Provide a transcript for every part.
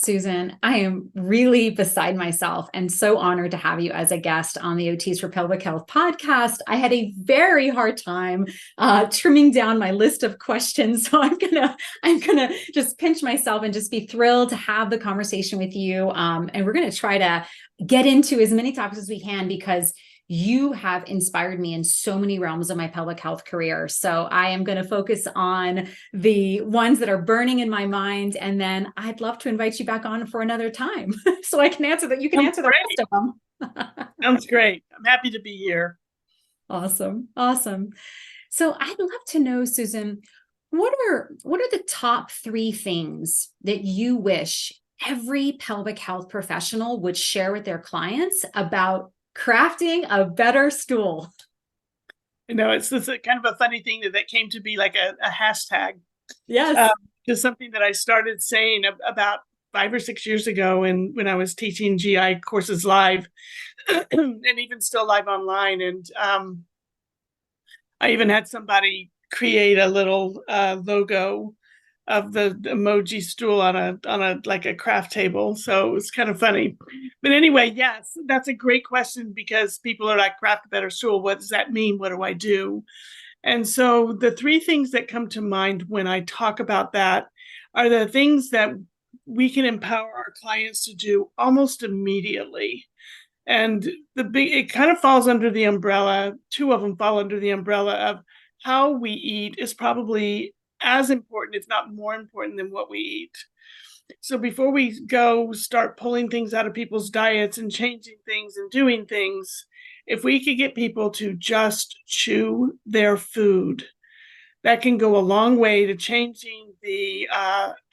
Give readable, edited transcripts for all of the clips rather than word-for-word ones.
Susan, I am really beside myself and so honored to have you as a guest on the OTs for Pelvic Health podcast. I had a very hard time trimming down my list of questions, so I'm gonna just pinch myself and just be thrilled to have the conversation with you. And we're gonna try to get into as many topics as we can because you have inspired me in so many realms of my pelvic health career. So I am going to focus on the ones that are burning in my mind. And then I'd love to invite you back on for another time so I can answer that. You can Sounds answer the great. rest of them. Sounds great. I'm happy to be here. Awesome. Awesome. So I'd love to know, Susan, what are the top three things that you wish every pelvic health professional would share with their clients about crafting a better stool? It's a kind of a funny thing that came to be like a hashtag. Yes. Just something that I started saying about 5 or 6 years ago, and when I was teaching GI courses live, and even still live online. And I even had somebody create a little logo of the emoji stool on a like a craft table. So it was kind of funny. But anyway, yes, that's a great question because people are like, craft a better stool. What does that mean? What do I do? And so the three things that come to mind when I talk about that are the things that we can empower our clients to do almost immediately. And it kind of falls under the umbrella, two of them fall under the umbrella of how we eat is probably as important, if not more important, than what we eat. So before we go start pulling things out of people's diets and changing things and doing things, if we could get people to just chew their food, that can go a long way to changing the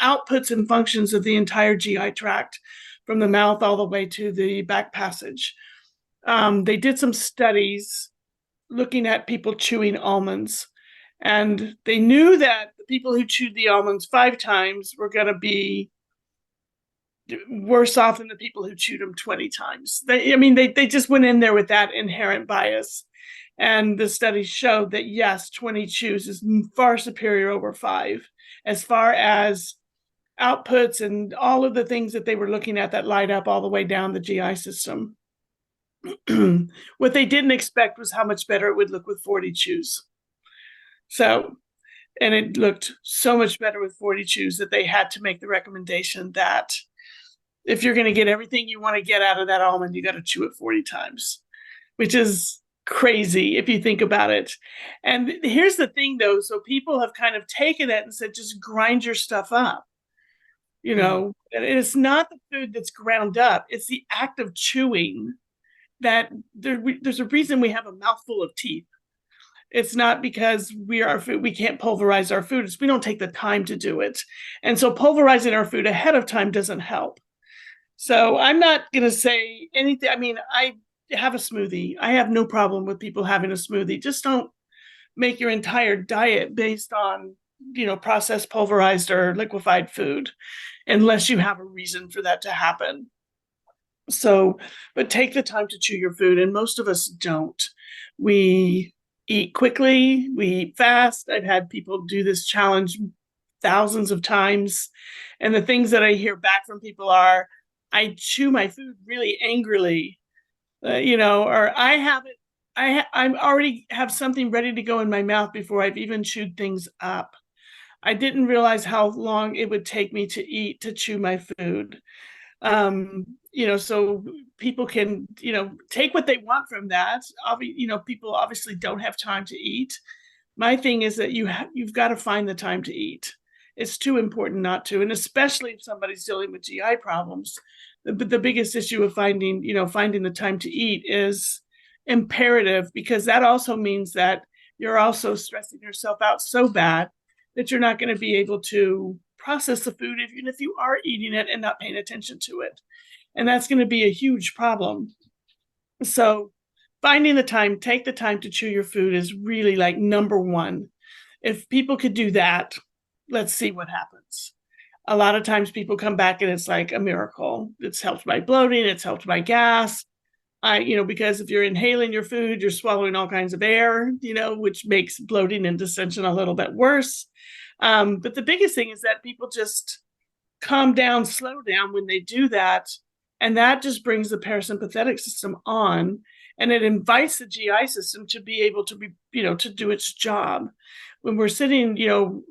outputs and functions of the entire GI tract from the mouth all the way to the back passage. They did some studies looking at people chewing almonds, and they knew that the people who chewed the almonds 5 times were going to be worse off than the people who chewed them 20 times. They just went in there with that inherent bias. And the studies showed that, yes, 20 chews is far superior over 5 as far as outputs and all of the things that they were looking at that light up all the way down the GI system. What they didn't expect was how much better it would look with 40 chews. And it looked so much better with 40 chews that they had to make the recommendation that if you're going to get everything you want to get out of that almond, you got to chew it 40 times, which is crazy if you think about it. And here's the thing, though. So people have kind of taken it and said, just grind your stuff up. And it's not the food that's ground up. It's the act of chewing that there's a reason we have a mouthful of teeth. It's not because we can't pulverize our food. It's we don't take the time to do it. And so pulverizing our food ahead of time doesn't help. So I'm not going to say anything. I mean, I have a smoothie. I have no problem with people having a smoothie. Just don't make your entire diet based on, processed, pulverized, or liquefied food, unless you have a reason for that to happen. So, but take the time to chew your food. And most of us don't. We eat quickly, we eat fast. I've had people do this challenge thousands of times. And the things that I hear back from people are, I chew my food really angrily, or I'm already have something ready to go in my mouth before I've even chewed things up. I didn't realize how long it would take me to chew my food. So people can, take what they want from that. People obviously don't have time to eat. My thing is that you've got to find the time to eat. It's too important not to, and especially if somebody's dealing with GI problems. The biggest issue of finding the time to eat is imperative, because that also means that you're also stressing yourself out so bad that you're not going to be able to process the food, even if you are eating it and not paying attention to it. And that's going to be a huge problem. So finding the time, take the time to chew your food is really like number one. If people could do that, let's see what happens. A lot of times people come back and it's like a miracle. It's helped my bloating. It's helped my gas. Because if you're inhaling your food, you're swallowing all kinds of air, which makes bloating and distension a little bit worse. But the biggest thing is that people just calm down, slow down when they do that. And that just brings the parasympathetic system on, and it invites the GI system to be able to be, to do its job. When we're sitting,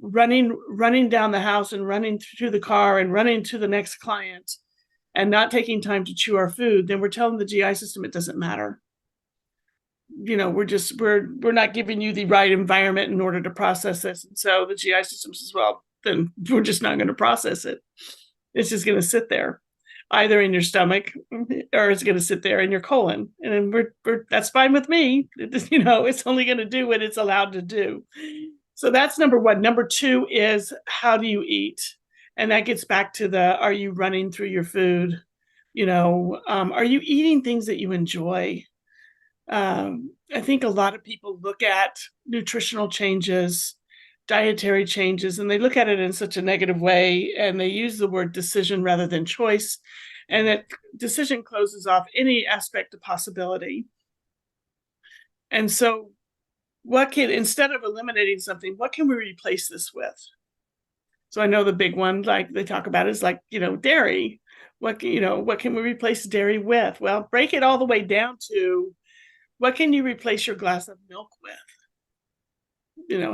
running down the house and running through the car and running to the next client and not taking time to chew our food, then we're telling the GI system it doesn't matter. We're not giving you the right environment in order to process this. And so the GI system says, well, then we're just not going to process it. It's just going to sit there, either in your stomach or it's going to sit there in your colon. And then that's fine with me. It's only going to do what it's allowed to do. So that's number one. Number two is, how do you eat? And that gets back to are you running through your food? Are you eating things that you enjoy? I think a lot of people look at nutritional changes, dietary changes, and they look at it in such a negative way, and they use the word decision rather than choice. And that decision closes off any aspect of possibility. And so instead of eliminating something, what can we replace this with? So I know the big one, like they talk about, is like, dairy. What can we replace dairy with? Well, break it all the way down to, what can you replace your glass of milk with?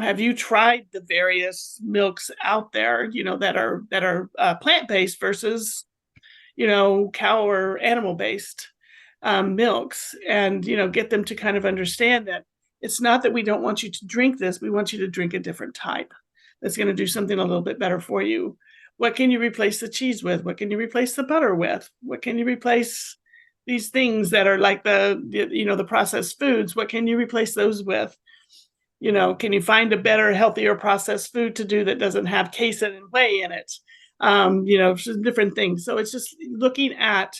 Have you tried the various milks out there, that are plant-based versus, cow or animal-based milks, and, get them to kind of understand that it's not that we don't want you to drink this. We want you to drink a different type that's going to do something a little bit better for you. What can you replace the cheese with? What can you replace the butter with? What can you replace these things that are like the processed foods? What can you replace those with? Can you find a better, healthier processed food to do that doesn't have casein and whey in it? Different things. So it's just looking at,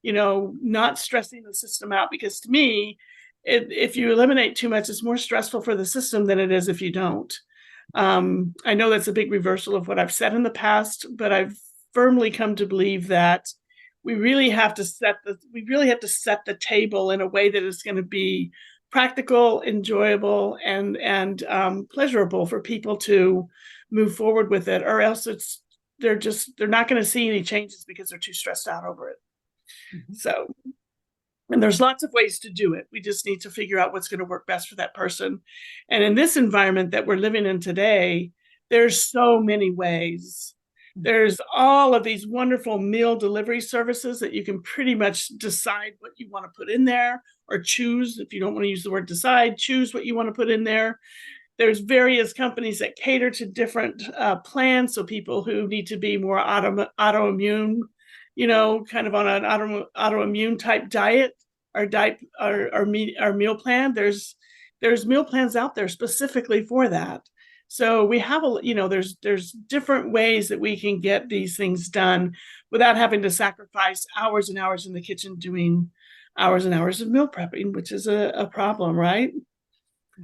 not stressing the system out, because to me, if you eliminate too much, it's more stressful for the system than it is if you don't. I know that's a big reversal of what I've said in the past, but I've firmly come to believe that we really have to set the table in a way that is going to be practical, enjoyable, and pleasurable for people to move forward with it, or else they're not going to see any changes because they're too stressed out over it. Mm-hmm. So, and there's lots of ways to do it. We just need to figure out what's going to work best for that person. And in this environment that we're living in today, there's so many ways. There's all of these wonderful meal delivery services that you can pretty much decide what you want to put in there, or choose. If you don't want to use the word decide, choose what you want to put in there. There's various companies that cater to different plans. So people who need to be more autoimmune, kind of on an autoimmune type diet or meal plan. There's meal plans out there specifically for that. So we have there's different ways that we can get these things done without having to sacrifice hours and hours in the kitchen doing hours and hours of meal prepping, which is a problem, right?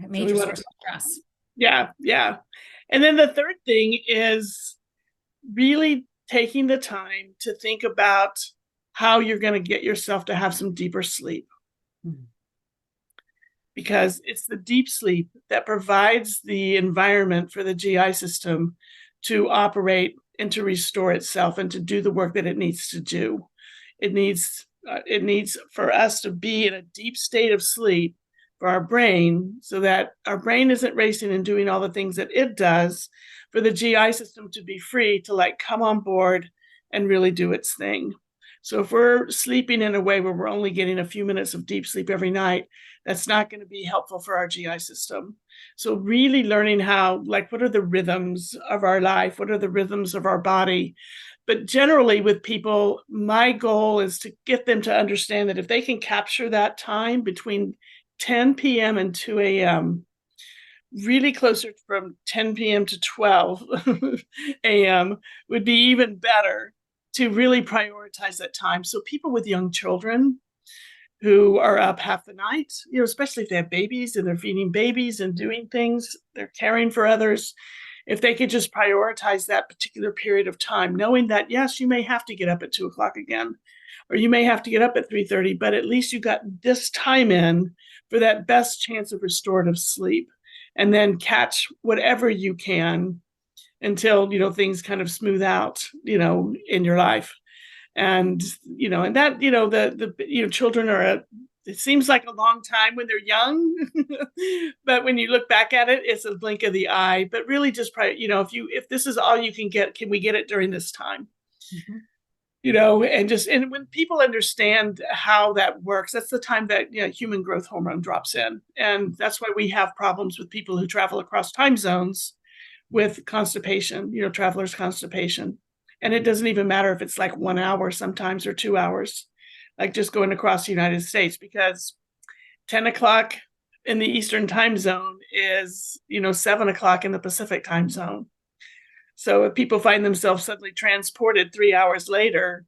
Major source of stress. Yeah. And then the third thing is really taking the time to think about how you're going to get yourself to have some deeper sleep. Mm-hmm. Because it's the deep sleep that provides the environment for the GI system to operate and to restore itself and to do the work that it needs to do. It needs for us to be in a deep state of sleep for our brain, so that our brain isn't racing and doing all the things that it does, for the GI system to be free to come on board and really do its thing. So if we're sleeping in a way where we're only getting a few minutes of deep sleep every night, that's not going to be helpful for our GI system. So really learning what are the rhythms of our life? What are the rhythms of our body? But generally with people, my goal is to get them to understand that if they can capture that time between 10 p.m. and 2 a.m., really closer from 10 p.m. to 12 a.m. would be even better, to really prioritize that time. So people with young children who are up half the night, especially if they have babies and they're feeding babies and doing things, they're caring for others, if they could just prioritize that particular period of time, knowing that, yes, you may have to get up at 2 o'clock again, or you may have to get up at 3:30, but at least you got this time in for that best chance of restorative sleep, and then catch whatever you can until, things kind of smooth out, in your life. And, and that, children it seems like a long time when they're young, but when you look back at it, it's a blink of the eye. But really just if this is all you can get, can we get it during this time? Mm-hmm. And when people understand how that works, that's the time that human growth hormone drops in. And that's why we have problems with people who travel across time zones with constipation, traveler's constipation. And it doesn't even matter if it's like 1 hour sometimes or 2 hours, like just going across the United States, because 10 o'clock in the Eastern time zone is, 7 o'clock in the Pacific time zone. So if people find themselves suddenly transported 3 hours later,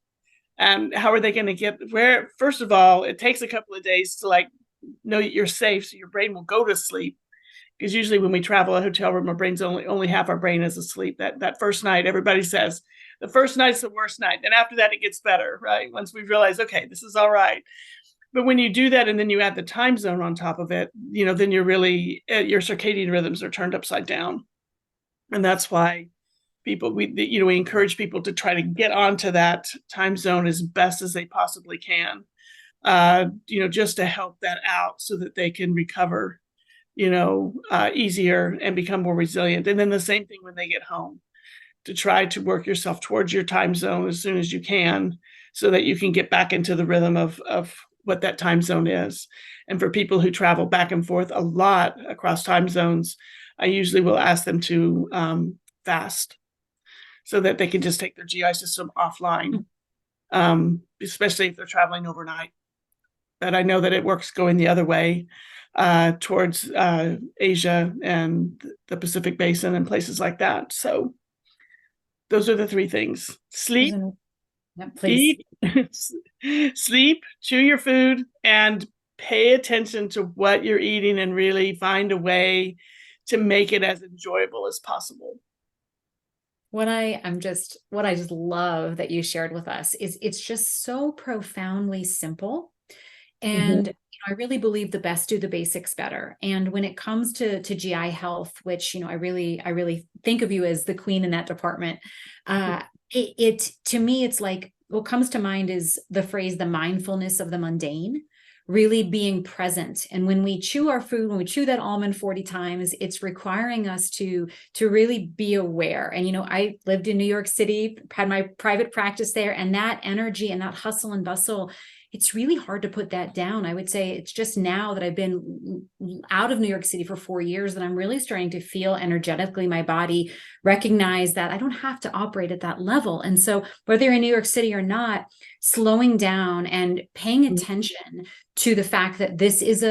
how are they going to get where? First of all, it takes a couple of days to know that you're safe, so your brain will go to sleep. Because usually when we travel a hotel room, our brain's only half our brain is asleep. That first night, everybody says the first night's the worst night. And after that, it gets better, right? Once we realize, okay, this is all right. But when you do that and then you add the time zone on top of it, then you're really, your circadian rhythms are turned upside down. And that's why we encourage people to try to get onto that time zone as best as they possibly can, just to help that out so that they can recover, easier and become more resilient. And then the same thing when they get home, to try to work yourself towards your time zone as soon as you can so that you can get back into the rhythm of what that time zone is. And for people who travel back and forth a lot across time zones, I usually will ask them to fast so that they can just take their GI system offline, especially if they're traveling overnight. But I know that it works going the other way towards Asia and the Pacific Basin and places like that. So those are the three things: sleep, eat, sleep, chew your food, and pay attention to what you're eating and really find a way to make it as enjoyable as possible. What I just love that you shared with us is it's just so profoundly simple. And I really believe the best do the basics better. And when it comes to GI health, which, I really think of you as the queen in that department, to me, it's like, what comes to mind is the phrase, the mindfulness of the mundane, really being present. And when we chew our food, when we chew that almond 40 times, it's requiring us to really be aware. And, I lived in New York City, had my private practice there, and that energy and that hustle and bustle, it's really hard to put that down. I would say it's just now that I've been out of New York City for 4 years that I'm really starting to feel energetically my body recognize that I don't have to operate at that level. And so whether you're in New York City or not, slowing down and paying attention to the fact that this is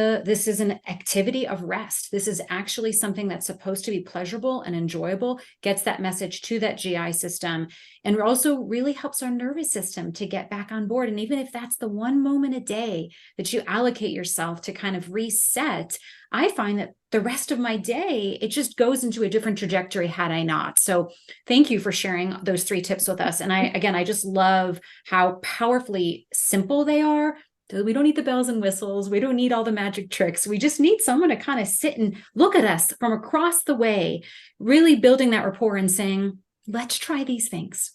an activity of rest. This is actually something that's supposed to be pleasurable and enjoyable, gets that message to that GI system, and also really helps our nervous system to get back on board. And even if that's the one moment a day that you allocate yourself to kind of reset, I find that the rest of my day, it just goes into a different trajectory had I not. So thank you for sharing those 3 tips with us. And I just love how powerfully simple they are. We don't need the bells and whistles. We don't need all the magic tricks. We just need someone to kind of sit and look at us from across the way, really building that rapport and saying, let's try these things.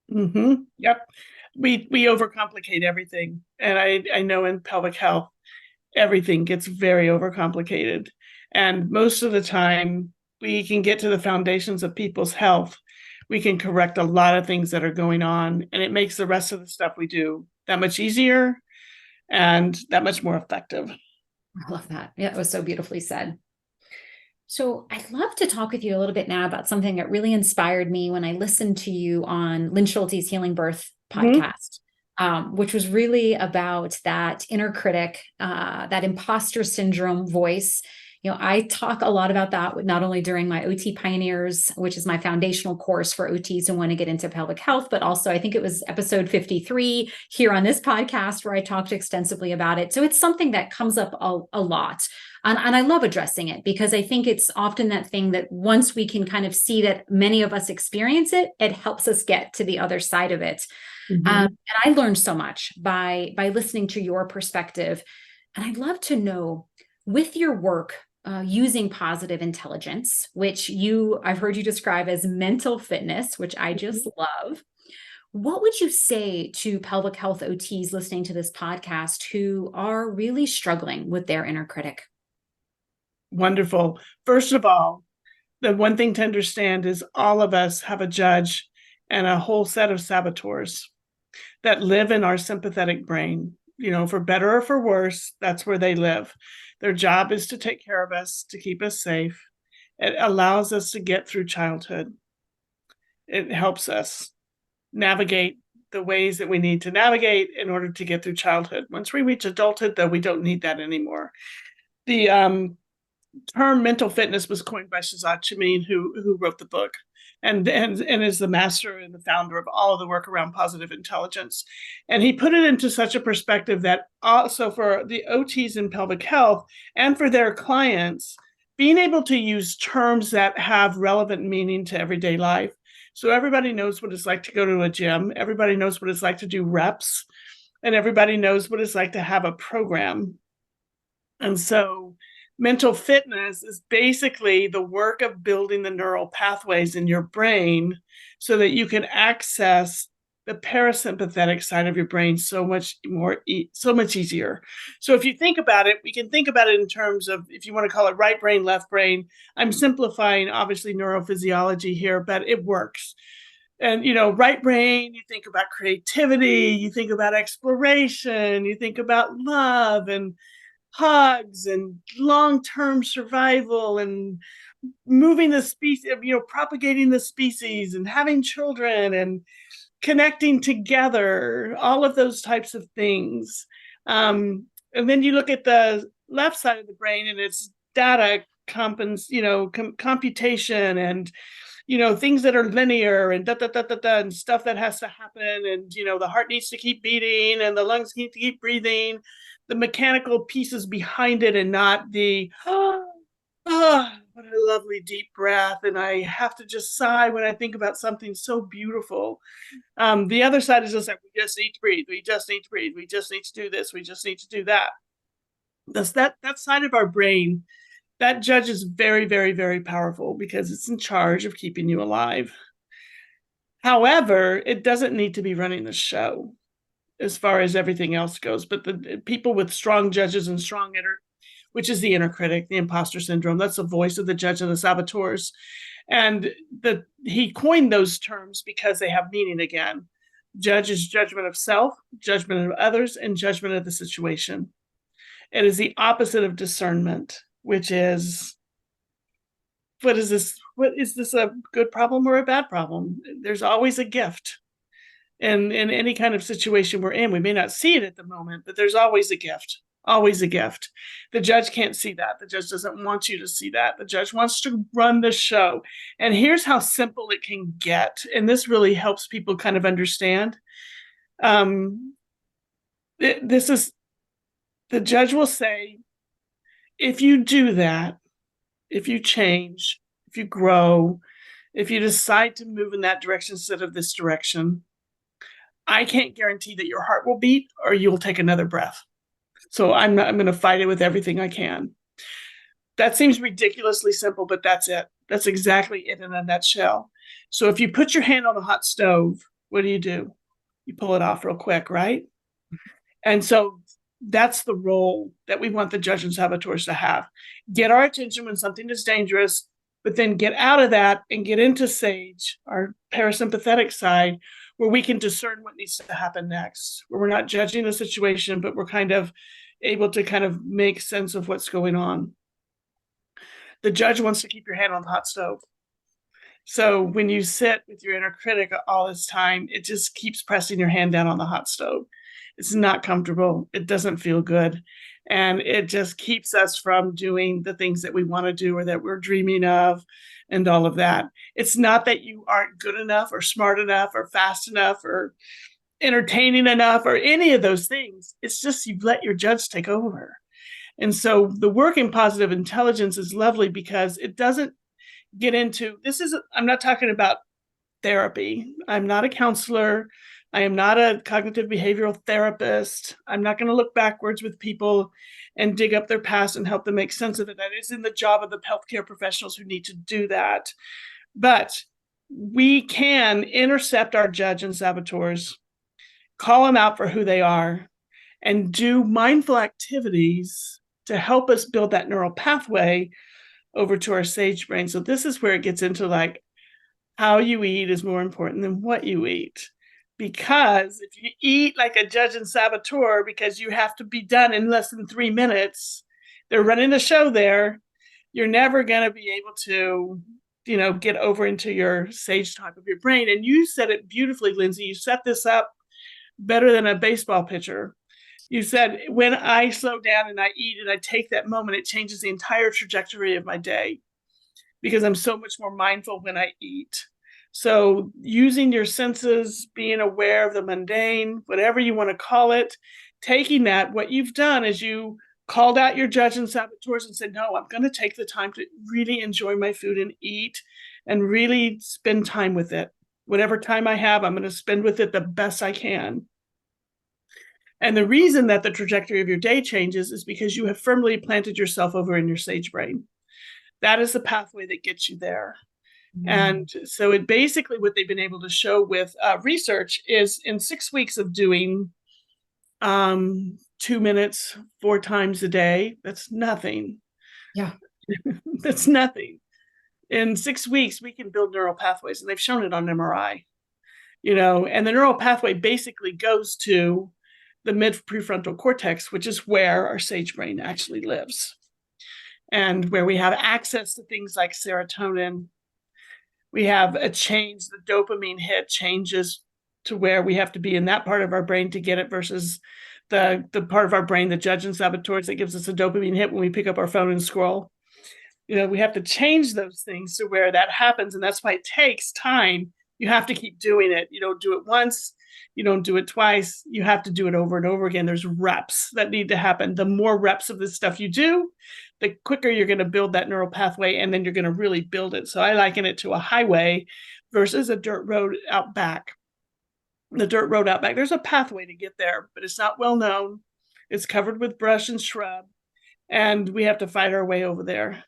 Yep. We overcomplicate everything. And I know in pelvic health, everything gets very overcomplicated. And most of the time, we can get to the foundations of people's health. We can correct a lot of things that are going on, and it makes the rest of the stuff we do that much easier and that much more effective. I love that. Yeah, it was so beautifully said. So I'd love to talk with you a little bit now about something that really inspired me when I listened to you on Lynn Schulte's Healing Birth podcast, which was really about that inner critic, that imposter syndrome voice. I talk a lot about that not only during my OT Pioneers, which is my foundational course for OTs who want to get into pelvic health, but also I think it was episode 53 here on this podcast where I talked extensively about it. So it's something that comes up a lot. And I love addressing it because I think it's often that thing that once we can kind of see that many of us experience it, it helps us get to the other side of it. And I learned so much by listening to your perspective. And I'd love to know, with your work using positive intelligence, which I've heard you describe as mental fitness, which I just love. What would you say to pelvic health OTs listening to this podcast who are really struggling with their inner critic? Wonderful. First of all, the one thing to understand is all of us have a judge and a whole set of saboteurs that live in our sympathetic brain. For better or for worse, that's where they live. Their job is to take care of us, to keep us safe. It allows us to get through childhood. It helps us navigate the ways that we need to navigate in order to get through childhood. Once we reach adulthood, though, we don't need that anymore. The term mental fitness was coined by Shirzad, Chamine, who wrote the book and is the master and the founder of all of the work around positive intelligence. And he put it into such a perspective that also for the OTs in pelvic health and for their clients, being able to use terms that have relevant meaning to everyday life. So everybody knows what it's like to go to a gym. Everybody knows what it's like to do reps. And everybody knows what it's like to have a program. And so mental fitness is basically the work of building the neural pathways in your brain so that you can access the parasympathetic side of your brain so much easier. So if you think about it, we can think about it in terms of, if you want to call it right brain, left brain. I'm simplifying, obviously, neurophysiology here, but it works. And, right brain, you think about creativity, you think about exploration, you think about love and hugs and long-term survival and moving the species, propagating the species and having children and connecting together, all of those types of things. And then you look at the left side of the brain and it's data computation and, things that are linear and and stuff that has to happen. And, the heart needs to keep beating and the lungs need to keep breathing, the mechanical pieces behind it and not the, what a lovely deep breath. And I have to just sigh when I think about something so beautiful. The other side is just like, we just need to breathe. We just need to breathe. We just need to do this. We just need to do that. That side of our brain, that judge is very, very, very powerful because it's in charge of keeping you alive. However, it doesn't need to be running the show as far as everything else goes. But the people with strong judges and strong which is the inner critic, the imposter syndrome, that's the voice of the judge and the saboteurs. And he coined those terms because they have meaning again. Judge is judgment of self, judgment of others, and judgment of the situation. It is the opposite of discernment, which is, what is this? What is this, a good problem or a bad problem? There's always a gift. And in any kind of situation we're in, we may not see it at the moment, but there's always a gift. Always a gift. The judge can't see that. The judge doesn't want you to see that. The judge wants to run the show. And here's how simple it can get. And this really helps people kind of understand. This is, the judge will say, if you do that, if you change, if you grow, if you decide to move in that direction instead of this direction, I can't guarantee that your heart will beat or you'll take another breath. So I'm going to fight it with everything I can. That seems ridiculously simple, but that's it. That's exactly it in a nutshell. So if you put your hand on a hot stove, what do? You pull it off real quick, right? And so that's the role that we want the judge and saboteurs to have. Get our attention when something is dangerous, but then get out of that and get into sage, our parasympathetic side, where we can discern what needs to happen next, where we're not judging the situation, but we're kind of able to kind of make sense of what's going on. The judge wants to keep your hand on the hot stove. So when you sit with your inner critic all this time, it just keeps pressing your hand down on the hot stove. It's not comfortable. It doesn't feel good. And it just keeps us from doing the things that we want to do or that we're dreaming of and all of that. It's not that you aren't good enough or smart enough or fast enough or entertaining enough or any of those things. It's just you've let your judge take over. And so the work in positive intelligence is lovely because it doesn't get into, I'm not talking about therapy. I'm not a counselor. I am not a cognitive behavioral therapist. I'm not going to look backwards with people and dig up their past and help them make sense of it. That isn't the job of the healthcare professionals who need to do that. But we can intercept our judge and saboteurs, call them out for who they are, and do mindful activities to help us build that neural pathway over to our sage brain. So this is where it gets into like how you eat is more important than what you eat. Because if you eat like a judge and saboteur because you have to be done in less than 3 minutes, they're running the show there, you're never going to be able to, get over into your sage type of your brain. And you said it beautifully, Lindsay. You set this up better than a baseball pitcher. You said, when I slow down and I eat and I take that moment, it changes the entire trajectory of my day because I'm so much more mindful when I eat. So using your senses, being aware of the mundane, whatever you want to call it, taking that, what you've done is you called out your judge and saboteurs and said, no, I'm going to take the time to really enjoy my food and eat and really spend time with it. Whatever time I have, I'm going to spend with it the best I can. And the reason that the trajectory of your day changes is because you have firmly planted yourself over in your sage brain. That is the pathway that gets you there. And so it basically, what they've been able to show with research is in 6 weeks of doing 2 minutes 4 times a day, that's nothing. Yeah. That's nothing. In 6 weeks, we can build neural pathways, and they've shown it on MRI, and the neural pathway basically goes to the mid prefrontal cortex, which is where our sage brain actually lives and where we have access to things like serotonin. We have a change, the dopamine hit changes to where we have to be in that part of our brain to get it versus the part of our brain, the judge and saboteurs, that gives us a dopamine hit when we pick up our phone and scroll. We have to change those things to where that happens. And that's why it takes time. You have to keep doing it. You don't do it once. You don't do it twice. You have to do it over and over again. There's reps that need to happen. The more reps of this stuff you do, the quicker you're going to build that neural pathway, and then you're going to really build it. So I liken it to a highway versus a dirt road out back. The dirt road out back, there's a pathway to get there, but it's not well known. It's covered with brush and shrub, and we have to fight our way over there.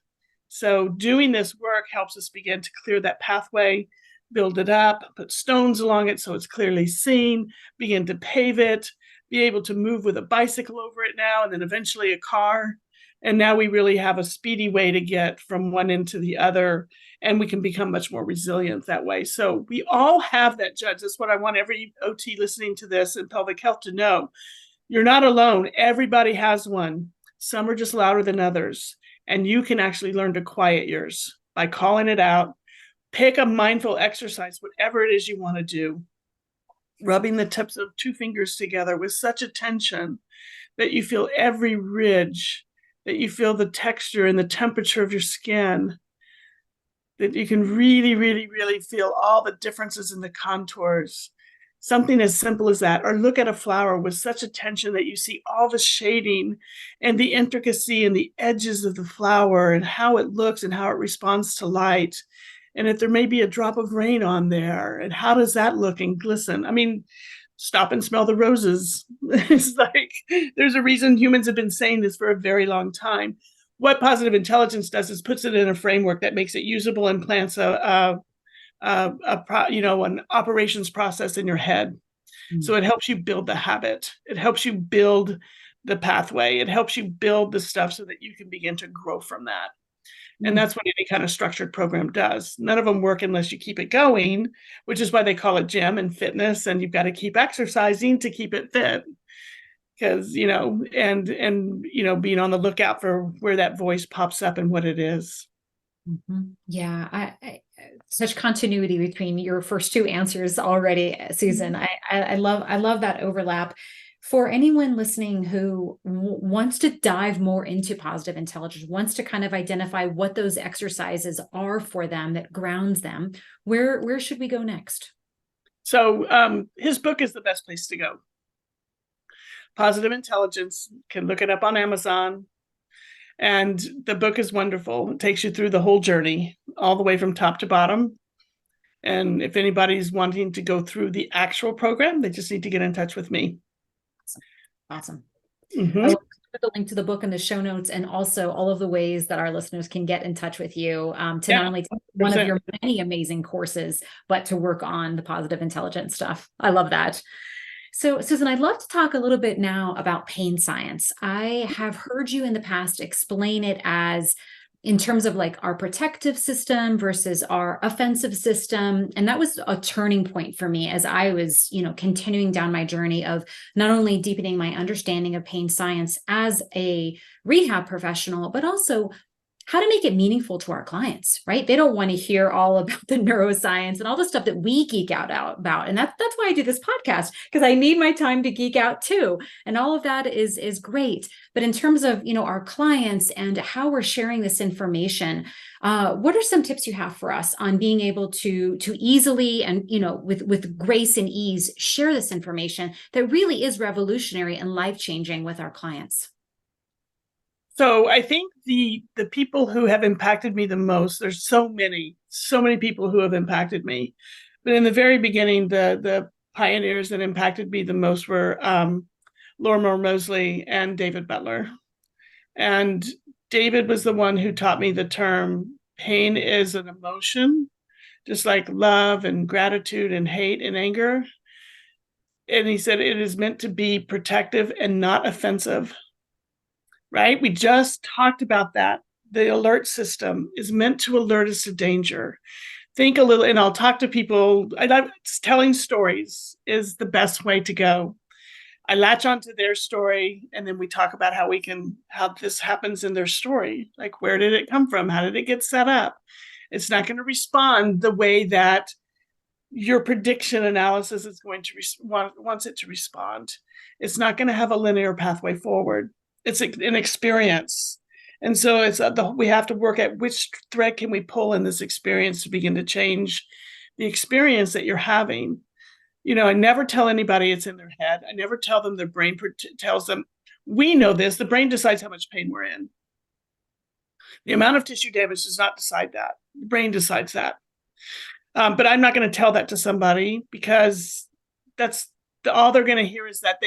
So doing this work helps us begin to clear that pathway, build it up, put stones along it so it's clearly seen, begin to pave it, be able to move with a bicycle over it now, and then eventually a car. And now we really have a speedy way to get from one end to the other, and we can become much more resilient that way. So we all have that judge. That's what I want every OT listening to this in pelvic health to know. You're not alone. Everybody has one. Some are just louder than others. And you can actually learn to quiet yours by calling it out. Pick a mindful exercise, whatever it is you want to do. Rubbing the tips of 2 fingers together with such attention that you feel every ridge, that you feel the texture and the temperature of your skin, that you can really, really, really feel all the differences in the contours. Something as simple as that. Or look at a flower with such attention that you see all the shading and the intricacy and the edges of the flower and how it looks and how it responds to light. And if there may be a drop of rain on there, and how does that look and glisten? I mean, stop and smell the roses. It's like, there's a reason humans have been saying this for a very long time. What positive intelligence does is puts it in a framework that makes it usable and plants an operations process in your head. Mm-hmm. So it helps you build the habit. It helps you build the pathway. It helps you build the stuff so that you can begin to grow from that. And that's what any kind of structured program does. None of them work unless you keep it going, which is why they call it gym and fitness. And you've got to keep exercising to keep it fit. Because, being on the lookout for where that voice pops up and what it is. Mm-hmm. Yeah. I such continuity between your first 2 answers already, Susan. I love that overlap. For anyone listening who wants to dive more into positive intelligence, wants to kind of identify what those exercises are for them that grounds them, where should we go next? So his book is the best place to go. Positive Intelligence, can look it up on Amazon. And the book is wonderful. It takes you through the whole journey, all the way from top to bottom. And if anybody's wanting to go through the actual program, they just need to get in touch with me. Awesome. Mm-hmm. I will put the link to the book in the show notes, and also all of the ways that our listeners can get in touch with you to not only take one of your many amazing courses, but to work on the positive intelligence stuff. I love that. So, Susan, I'd love to talk a little bit now about pain science. I have heard you in the past explain it as in terms of like our protective system versus our offensive system. And that was a turning point for me as I was, continuing down my journey of not only deepening my understanding of pain science as a rehab professional, but also how to make it meaningful to our clients, right? They don't want to hear all about the neuroscience and all the stuff that we geek out about. And that's why I do this podcast, because I need my time to geek out too. And all of that is great. But in terms of, our clients and how we're sharing this information, what are some tips you have for us on being able to easily and, with grace and ease, share this information that really is revolutionary and life-changing with our clients? So I think the people who have impacted me the most, there's so many people who have impacted me. But in the very beginning, the pioneers that impacted me the most were Lorimer Moseley and David Butler. And David was the one who taught me the term pain is an emotion, just like love and gratitude and hate and anger. And he said it is meant to be protective and not offensive. Right? We just talked about that. The alert system is meant to alert us to danger. Think a little, and I'll talk to people. Telling stories is the best way to go. I latch onto their story, and then we talk about how this happens in their story. Like, where did it come from? How did it get set up? It's not going to respond the way that your prediction analysis is going to wants it to respond. It's not going to have a linear pathway forward. It's an experience. And so we have to work at which thread can we pull in this experience to begin to change the experience that you're having. I never tell anybody it's in their head. I never tell them their brain tells them. We know this. The brain decides how much pain we're in. The amount of tissue damage does not decide that. The brain decides that. But I'm not going to tell that to somebody, because that's all they're going to hear is that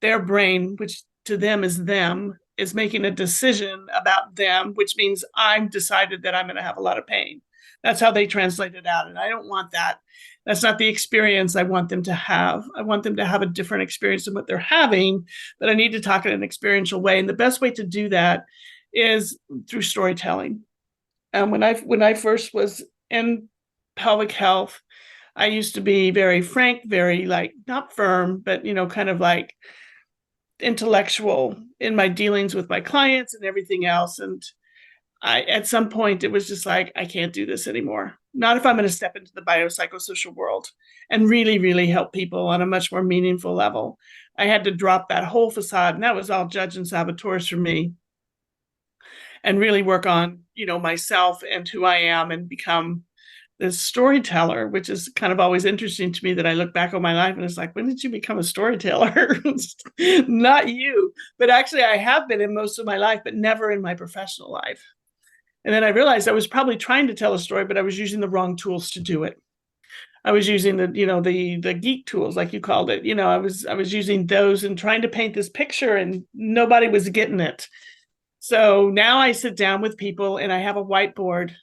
their brain, which to them is making a decision about them, which means I've decided that I'm going to have a lot of pain. That's how they translate it out. And I don't want that. That's not the experience I want them to have. I want them to have a different experience than what they're having, but I need to talk in an experiential way. And the best way to do that is through storytelling. And when I first was in pelvic health, I used to be very frank, very not firm, but, kind of like intellectual in my dealings with my clients and everything else. And at some point it was just like, I can't do this anymore. Not if I'm going to step into the biopsychosocial world and really, really help people on a much more meaningful level. I had to drop that whole facade, and that was all judge and saboteurs for me, and really work on, myself and who I am, and become this storyteller, which is kind of always interesting to me, that I look back on my life and it's like, when did you become a storyteller? Not you, but actually I have been in most of my life, but never in my professional life. And then I realized I was probably trying to tell a story, but I was using the wrong tools to do it. I was using the geek tools, like you called it. I was using those and trying to paint this picture, and nobody was getting it. So now I sit down with people and I have a whiteboard,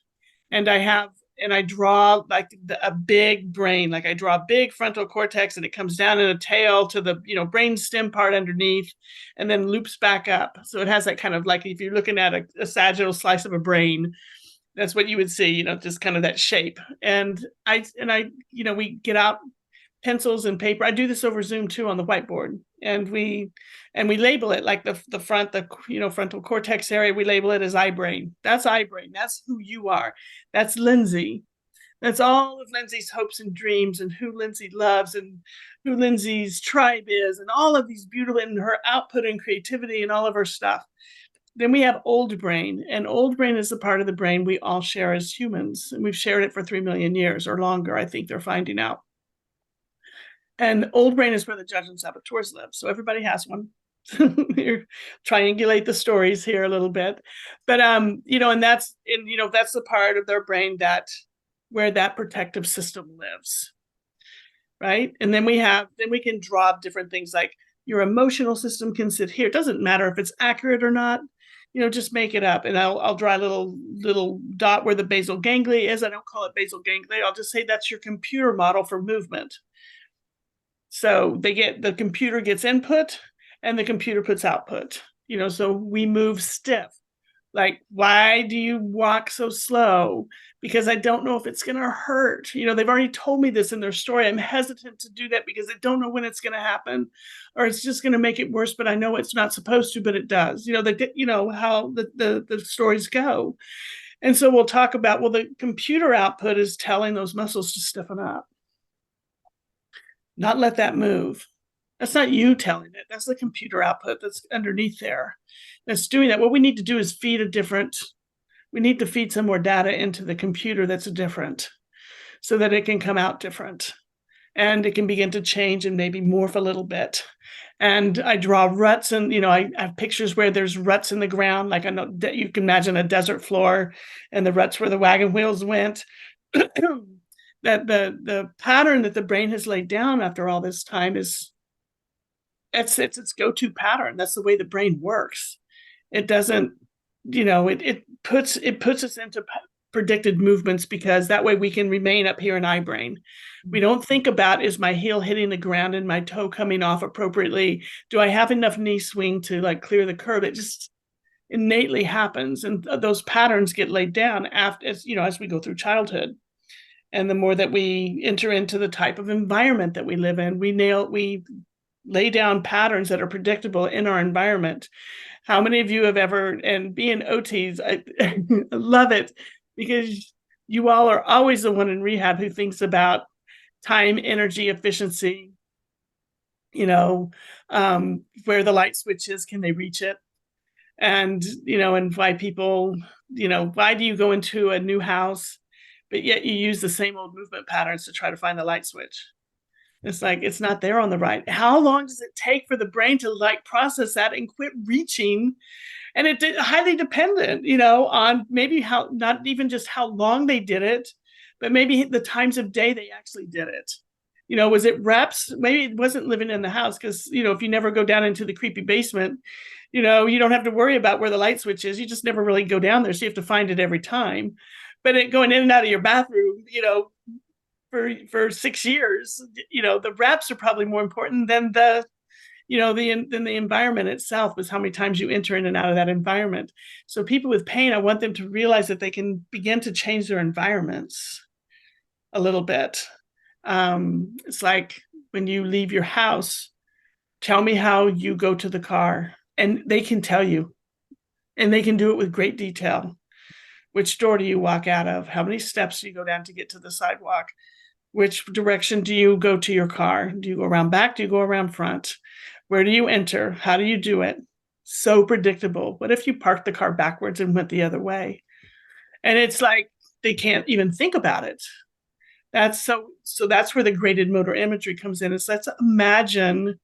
and I draw like a big brain, like I draw a big frontal cortex, and it comes down in a tail to the, brain stem part underneath, and then loops back up. So it has that kind of, like if you're looking at a sagittal slice of a brain, that's what you would see, just kind of that shape. And we get out pencils and paper. I do this over Zoom too on the whiteboard, and we label it, like the front, frontal cortex area. We label it as eye brain. That's eye brain. That's who you are. That's Lindsay. That's all of Lindsay's hopes and dreams, and who Lindsay loves, and who Lindsay's tribe is, and all of these beautiful, and her output and creativity and all of her stuff. Then we have old brain, and old brain is the part of the brain we all share as humans. And we've shared it for 3 million years or longer, I think they're finding out. And old brain is where the judge and saboteurs live. So everybody has one. You triangulate the stories here a little bit, but and that's the part of their brain that where that protective system lives, right? And then we can draw different things like your emotional system can sit here. It doesn't matter if it's accurate or not, just make it up. And I'll draw a little dot where the basal ganglia is. I don't call it basal ganglia. I'll just say that's your computer model for movement. So the computer gets input and the computer puts output, so we move stiff. Like, why do you walk so slow? Because I don't know if it's going to hurt. They've already told me this in their story. I'm hesitant to do that because I don't know when it's going to happen, or it's just going to make it worse. But I know it's not supposed to, but it does. How the stories go. And so we'll talk about, the computer output is telling those muscles to stiffen up, not let that move. That's not you telling it. That's the computer output that's underneath there that's doing that. What we need to do is we need to feed some more data into the computer that's different so that it can come out different and it can begin to change and maybe morph a little bit. And I draw ruts, and I have pictures where there's ruts in the ground, like I know that you can imagine a desert floor and the ruts where the wagon wheels went. That the pattern that the brain has laid down after all this time is it's its go-to pattern. That's the way the brain works. It doesn't, it puts us into predicted movements because that way we can remain up here in eye brain. We don't think about, is my heel hitting the ground and my toe coming off appropriately? Do I have enough knee swing to clear the curve? It just innately happens. And those patterns get laid down as we go through childhood. And the more that we enter into the type of environment that we live in, we lay down patterns that are predictable in our environment. How many of you have ever, and being OTs, I love it because you all are always the one in rehab who thinks about time, energy, efficiency, where the light switch is, can they reach it? And, and why people, why do you go into a new house, but yet you use the same old movement patterns to try to find the light switch? It's like, it's not there on the right. How long does it take for the brain to process that and quit reaching? And it's highly dependent, on maybe not even just how long they did it, but maybe the times of day they actually did it. Was it reps? Maybe it wasn't living in the house because, if you never go down into the creepy basement, you don't have to worry about where the light switch is. You just never really go down there. So you have to find it every time. But going in and out of your bathroom, for 6 years, the reps are probably more important than the environment itself, was how many times you enter in and out of that environment. So people with pain, I want them to realize that they can begin to change their environments a little bit. It's like when you leave your house, tell me how you go to the car, and they can tell you, and they can do it with great detail. Which door do you walk out of? How many steps do you go down to get to the sidewalk? Which direction do you go to your car? Do you go around back? Do you go around front? Where do you enter? How do you do it? So predictable. What if you parked the car backwards and went the other way? And it's like they can't even think about it. So that's where the graded motor imagery comes in. Let's imagine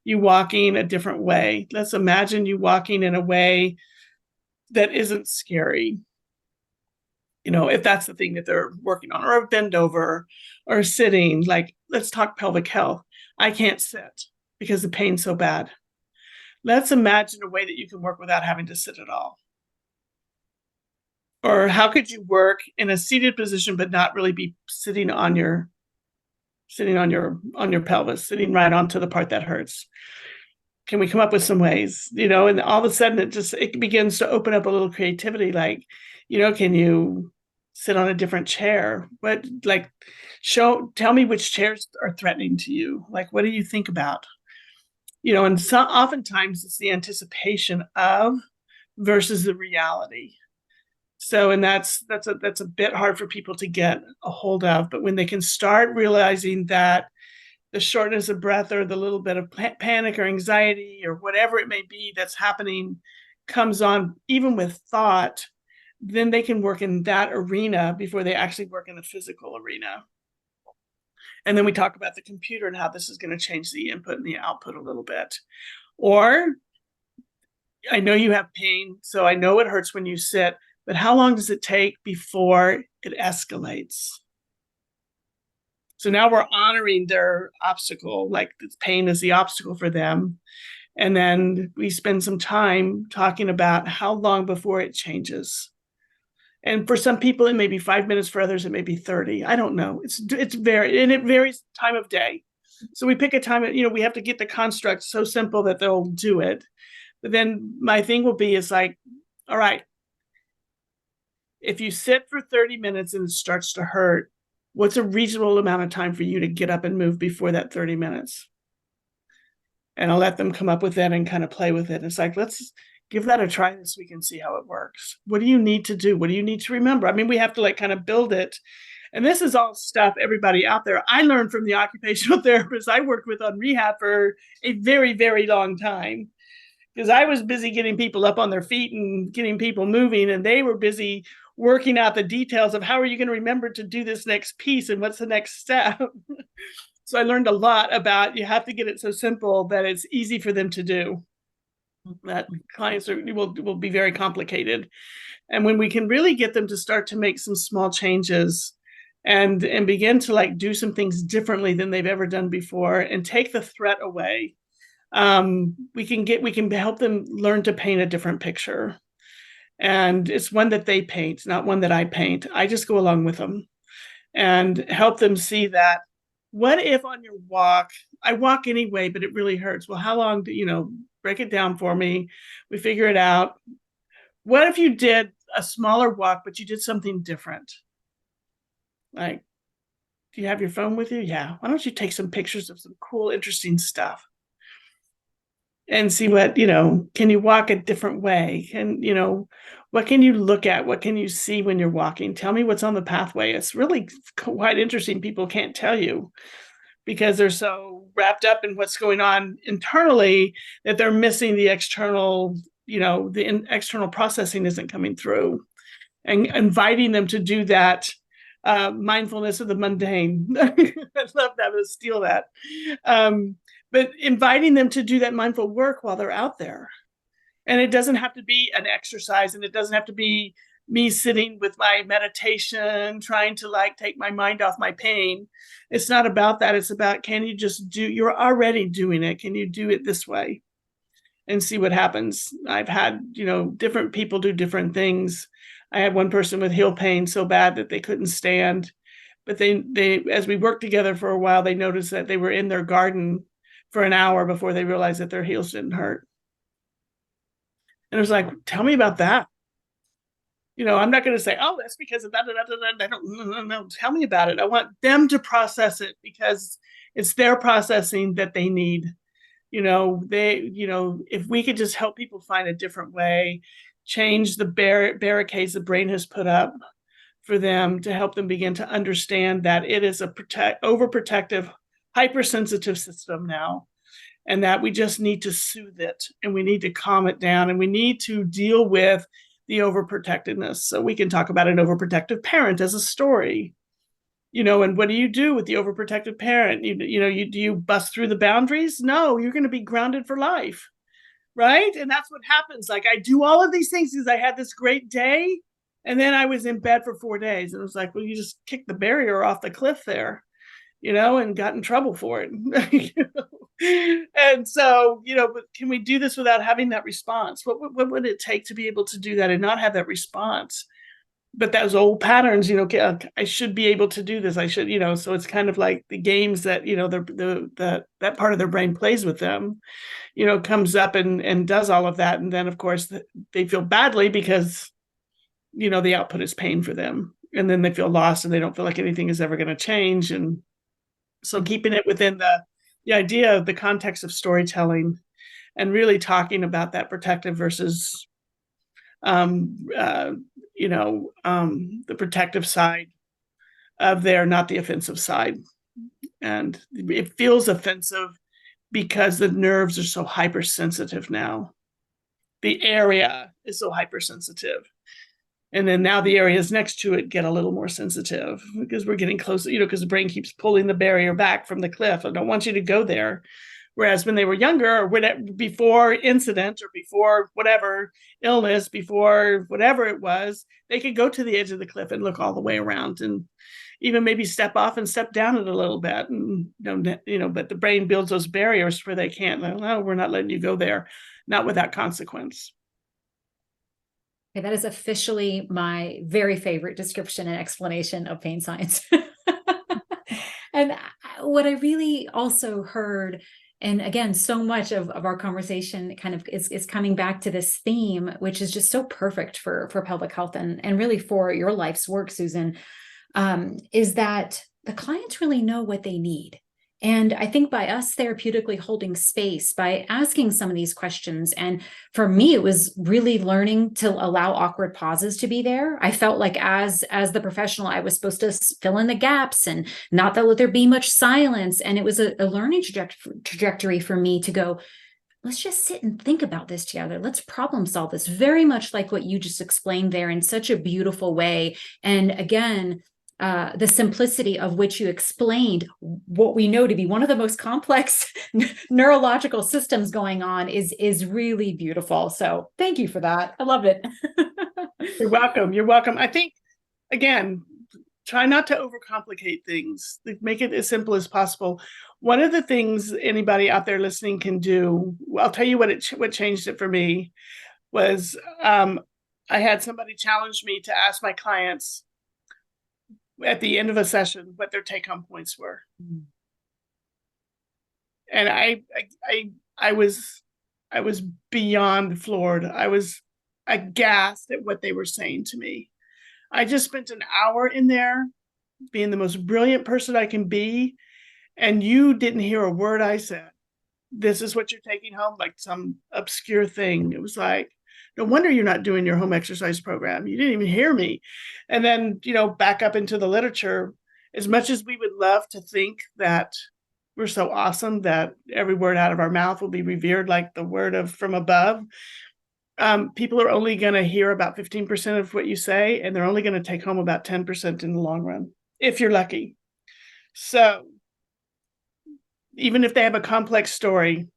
you walking a different way. Let's imagine you walking in a way that isn't scary. If that's the thing that they're working on, or a bend over or sitting, let's talk pelvic health. I can't sit because the pain's so bad. Let's imagine a way that you can work without having to sit at all. Or how could you work in a seated position, but not really be sitting on your pelvis, sitting right onto the part that hurts? Can we come up with some ways, and all of a sudden it begins to open up a little creativity. Can you sit on a different chair? Tell me which chairs are threatening to you. What do you think about? And oftentimes it's the anticipation of versus the reality. So, and that's a bit hard for people to get a hold of, but when they can start realizing that the shortness of breath or the little bit of panic or anxiety or whatever it may be that's happening comes on even with thought, then they can work in that arena before they actually work in the physical arena. And then we talk about the computer and how this is going to change the input and the output a little bit. Or I know you have pain, so I know it hurts when you sit, but how long does it take before it escalates? So now we're honoring their obstacle, like this pain is the obstacle for them. And then we spend some time talking about how long before it changes. And for some people, it may be 5 minutes. For others, it may be 30. I don't know. It's very, and it varies time of day. So we pick a time, we have to get the construct so simple that they'll do it. But then my thing will be is like, all right, if you sit for 30 minutes and it starts to hurt, what's a reasonable amount of time for you to get up and move before that 30 minutes? And I'll let them come up with that and kind of play with it. It's like, let's give that a try this week and see how it works. What do you need to do? What do you need to remember? I mean, we have to like kind of build it. And this is all stuff, everybody out there, I learned from the occupational therapists I worked with on rehab for a very, very long time. Because I was busy getting people up on their feet and getting people moving, and they were busy working out the details of how are you going to remember to do this next piece and what's the next step. So I learned a lot about you have to get it so simple that it's easy for them to do. That clients will be very complicated. And when we can really get them to start to make some small changes and begin to like do some things differently than they've ever done before and take the threat away, we can help them learn to paint a different picture. And it's one that they paint, not one that I paint. I just go along with them and help them see that, what if on your walk, I walk anyway, but it really hurts. Well, how long do break it down for me? We figure it out. What if you did a smaller walk, but you did something different? Like, do you have your phone with you? Yeah. Why don't you take some pictures of some cool, interesting stuff? And see what, can you walk a different way? And, what can you look at? What can you see when you're walking? Tell me what's on the pathway. It's really quite interesting. People can't tell you because they're so wrapped up in what's going on internally that they're missing the external, the external processing isn't coming through. And inviting them to do that mindfulness of the mundane. I love that. I'm going to steal that. But inviting them to do that mindful work while they're out there. And it doesn't have to be an exercise, and it doesn't have to be me sitting with my meditation, trying to like take my mind off my pain. It's not about that. It's about, can you just you're already doing it. Can you do it this way and see what happens? I've had, different people do different things. I had one person with heel pain so bad that they couldn't stand, but they, as we worked together for a while, they noticed that they were in their garden for an hour before they realized that their heels didn't hurt. And it was like, tell me about that. I'm not going to say, oh, that's because of that. I don't know. Tell me about it. I want them to process it because it's their processing that they need. If we could just help people find a different way, change the barricades the brain has put up for them to help them begin to understand that it is a overprotective, hypersensitive system now, and that we just need to soothe it and we need to calm it down and we need to deal with the overprotectiveness. So we can talk about an overprotective parent as a story, and what do you do with the overprotective parent? Do you bust through the boundaries? No, you're going to be grounded for life, right? And that's what happens. Like, I do all of these things because I had this great day, and then I was in bed for 4 days, and it was like, well, you just kicked the barrier off the cliff there, and got in trouble for it. And so, but can we do this without having that response? What would it take to be able to do that and not have that response? But those old patterns, I should be able to do this. I should, so it's kind of like the games that, that part of their brain plays with them, comes up and does all of that. And then, of course, they feel badly because, the output is pain for them. And then they feel lost and they don't feel like anything is ever going to change. And so keeping it within the idea of the context of storytelling and really talking about that protective versus, the protective side of there, not the offensive side. And it feels offensive because the nerves are so hypersensitive now. The area is so hypersensitive. And then now the areas next to it get a little more sensitive because we're getting closer, because the brain keeps pulling the barrier back from the cliff. I don't want you to go there. Whereas when they were younger, or whatever, before incident or before whatever illness, before whatever it was, they could go to the edge of the cliff and look all the way around, and even maybe step off and step down it a little bit. And but the brain builds those barriers where they can't. Like, no, we're not letting you go there, not without consequence. Okay, that is officially my very favorite description and explanation of pain science. And what I really also heard, and again, so much of our conversation kind of is coming back to this theme, which is just so perfect for pelvic health and really for your life's work, Susan, is that the clients really know what they need. And I think by us therapeutically holding space, by asking some of these questions, and for me, it was really learning to allow awkward pauses to be there. I felt like as the professional, I was supposed to fill in the gaps and not let there be much silence. And it was a learning trajectory for me to go, let's just sit and think about this together. Let's problem solve this, very much like what you just explained there in such a beautiful way. And again, the simplicity of which you explained what we know to be one of the most complex neurological systems going on is really beautiful. So thank you for that. I love it. You're welcome. You're welcome. I think, again, try not to overcomplicate things. Make it as simple as possible. One of the things anybody out there listening can do, I'll tell you what changed it for me, was I had somebody challenge me to ask my clients at the end of a session what their take-home points were. And I was beyond floored. I was aghast at what they were saying to me. I just spent an hour in there being the most brilliant person I can be, and you didn't hear a word I said. This is what you're taking home, like some obscure thing. It was like, no wonder you're not doing your home exercise program. You didn't even hear me. And then, back up into the literature, as much as we would love to think that we're so awesome that every word out of our mouth will be revered like the word from above, people are only going to hear about 15% of what you say, and they're only going to take home about 10% in the long run, if you're lucky. So even if they have a complex story,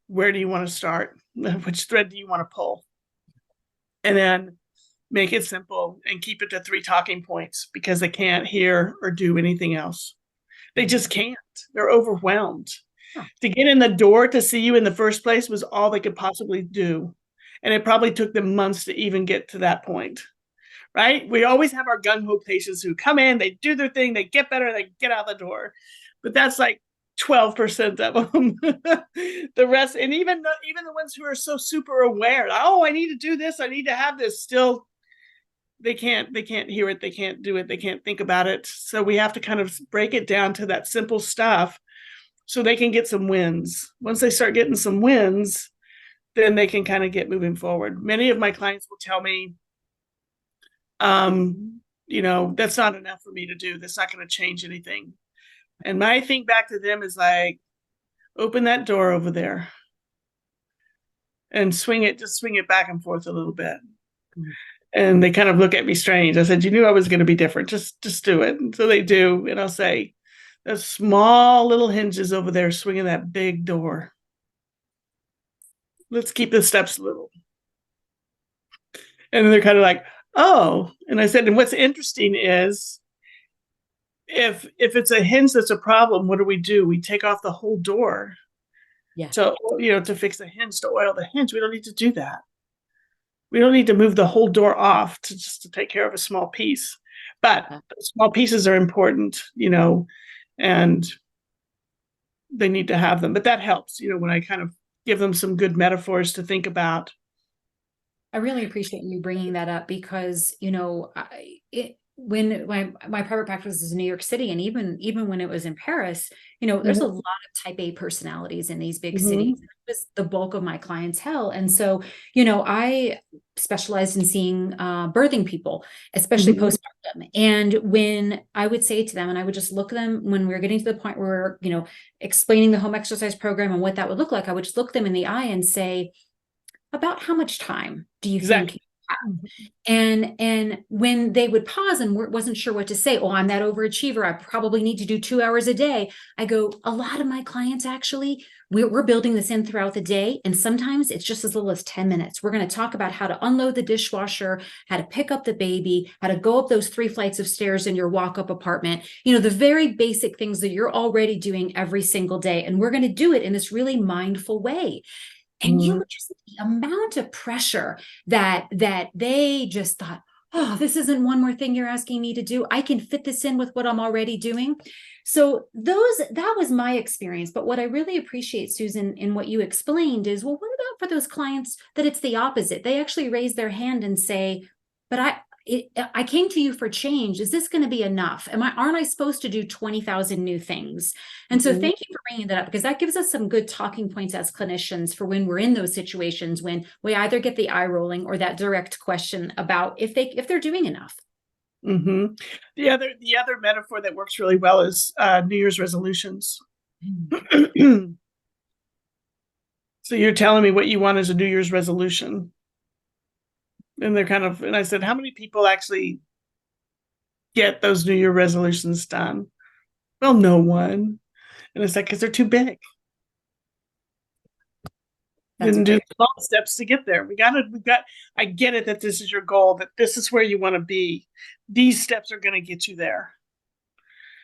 where do you want to start? Which thread do you want to pull? And then make it simple and keep it to 3 talking points, because they can't hear or do anything else. They just can't. They're overwhelmed. Huh. To get in the door to see you in the first place was all they could possibly do. And it probably took them months to even get to that point, right? We always have our gung-ho patients who come in, they do their thing, they get better, they get out the door. But that's like 12% of them. The rest, and even the ones who are so super aware, oh, I need to do this, I need to have this, still they can't hear it, they can't do it, they can't think about it. So we have to kind of break it down to that simple stuff so they can get some wins. Once they start getting some wins, then they can kind of get moving forward. Many of my clients will tell me, that's not enough for me to do. That's not going to change anything. And my thing back to them is like, open that door over there and swing it back and forth a little bit. Mm-hmm. And they kind of look at me strange. I said, you knew I was going to be different. Just do it. And so they do. And I'll say, those small little hinges over there swinging that big door. Let's keep the steps little. And they're kind of like, oh. And I said, and what's interesting is, if it's a hinge that's a problem, what do? We take off the whole door. Yeah. So, to fix the hinge, to oil the hinge, we don't need to do that. We don't need to move the whole door off to take care of a small piece. But small pieces are important, and they need to have them. But that helps, when I kind of give them some good metaphors to think about. I really appreciate you bringing that up, because, when my private practice is in New York City, and even when it was in Paris, there's a lot of type A personalities in these big cities. It was the bulk of my clientele. And so, I specialized in seeing birthing people, especially postpartum. And when I would say to them, and I would just look at them when we were getting to the point where, explaining the home exercise program and what that would look like, I would just look them in the eye and say, about how much time do you think And when they would pause and wasn't sure what to say, oh, I'm that overachiever, I probably need to do 2 hours a day. I go, a lot of my clients actually, we're building this in throughout the day. And sometimes it's just as little as 10 minutes. We're going to talk about how to unload the dishwasher, how to pick up the baby, how to go up those 3 flights of stairs in your walk-up apartment, the very basic things that you're already doing every single day. And we're going to do it in this really mindful way. And you would just the amount of pressure that they just thought, oh, this isn't one more thing you're asking me to do. I can fit this in with what I'm already doing. So that was my experience. But what I really appreciate, Susan, in what you explained is, well, what about for those clients that it's the opposite? They actually raise their hand and say, but I came to you for change. Is this going to be enough? Aren't I supposed to do 20,000 new things? And so thank you for bringing that up, because that gives us some good talking points as clinicians for when we're in those situations when we either get the eye rolling or that direct question about if they're doing enough. Mm-hmm. The other metaphor that works really well is New Year's resolutions. So you're telling me what you want as a New Year's resolution. And and I said, how many people actually get those New Year resolutions done? Well, no one. And it's like, because they're too big. Didn't do small steps to get there. I get it that this is your goal, that this is where you want to be. These steps are going to get you there.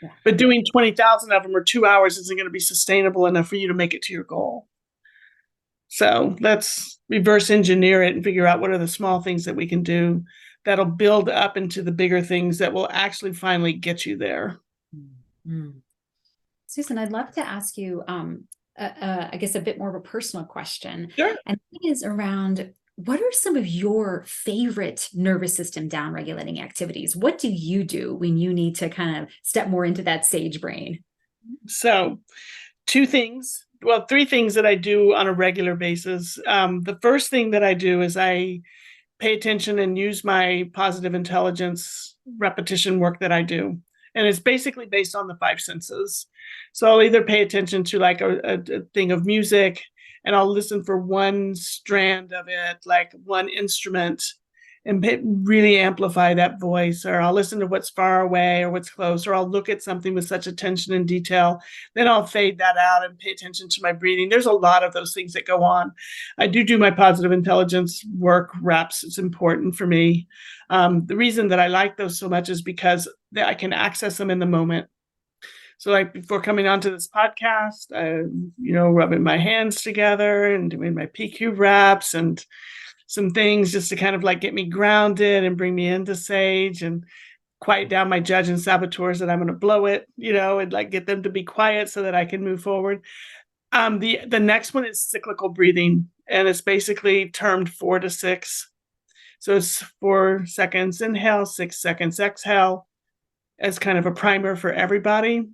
Yeah. But doing 20,000 of them or 2 hours isn't going to be sustainable enough for you to make it to your goal. So let's reverse engineer it and figure out what are the small things that we can do that'll build up into the bigger things that will actually finally get you there. Mm-hmm. Susan, I'd love to ask you, I guess, a bit more of a personal question. Sure. And it is around, what are some of your favorite nervous system down-regulating activities? What do you do when you need to kind of step more into that sage brain? So 3 things that I do on a regular basis. The first thing that I do is I pay attention and use my positive intelligence repetition work that I do. And it's basically based on the 5 senses. So I'll either pay attention to like a thing of music, and I'll listen for one strand of it, like one instrument, and really amplify that voice, or I'll listen to what's far away or what's close, or I'll look at something with such attention and detail. Then I'll fade that out and pay attention to my breathing. There's a lot of those things that go on. I do my positive intelligence work reps. It's important for me. The reason that I like those so much is because I can access them in the moment. So like before coming onto this podcast, rubbing my hands together and doing my PQ reps and some things just to kind of like get me grounded and bring me into sage and quiet down my judge and saboteurs that I'm going to blow it, and like get them to be quiet so that I can move forward. The next one is cyclical breathing, and it's basically termed 4 to 6. So it's 4 seconds inhale, 6 seconds exhale, as kind of a primer for everybody.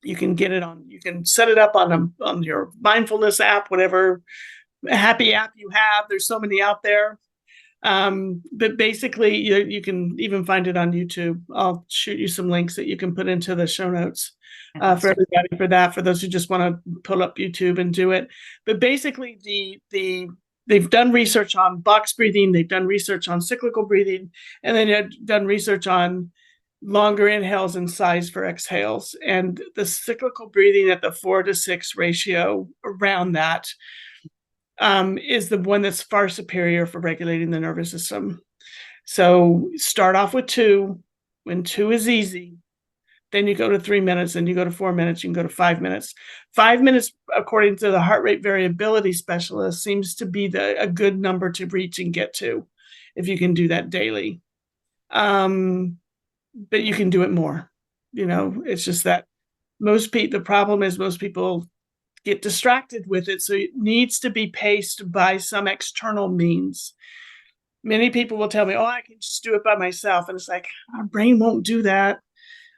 You can set it up on your mindfulness app, whatever happy app you have. There's so many out there. But basically you can even find it on YouTube. I'll shoot you some links that you can put into the show notes for everybody for those who just want to pull up YouTube and do it. But basically they've done research on box breathing, they've done research on cyclical breathing, and then they've done research on longer inhales and size for exhales. And the cyclical breathing at the 4 to 6 ratio around that is the one that's far superior for regulating the nervous system. So start off with 2. When 2 is easy, then you go to 3 minutes, and you go to 4 minutes, you can go to 5 minutes. 5 minutes, according to the heart rate variability specialist, seems to be a good number to reach and get to if you can do that daily. But you can do it more. It's just that the problem is most people get distracted with it. So it needs to be paced by some external means. Many people will tell me, oh, I can just do it by myself. And it's like, our brain won't do that.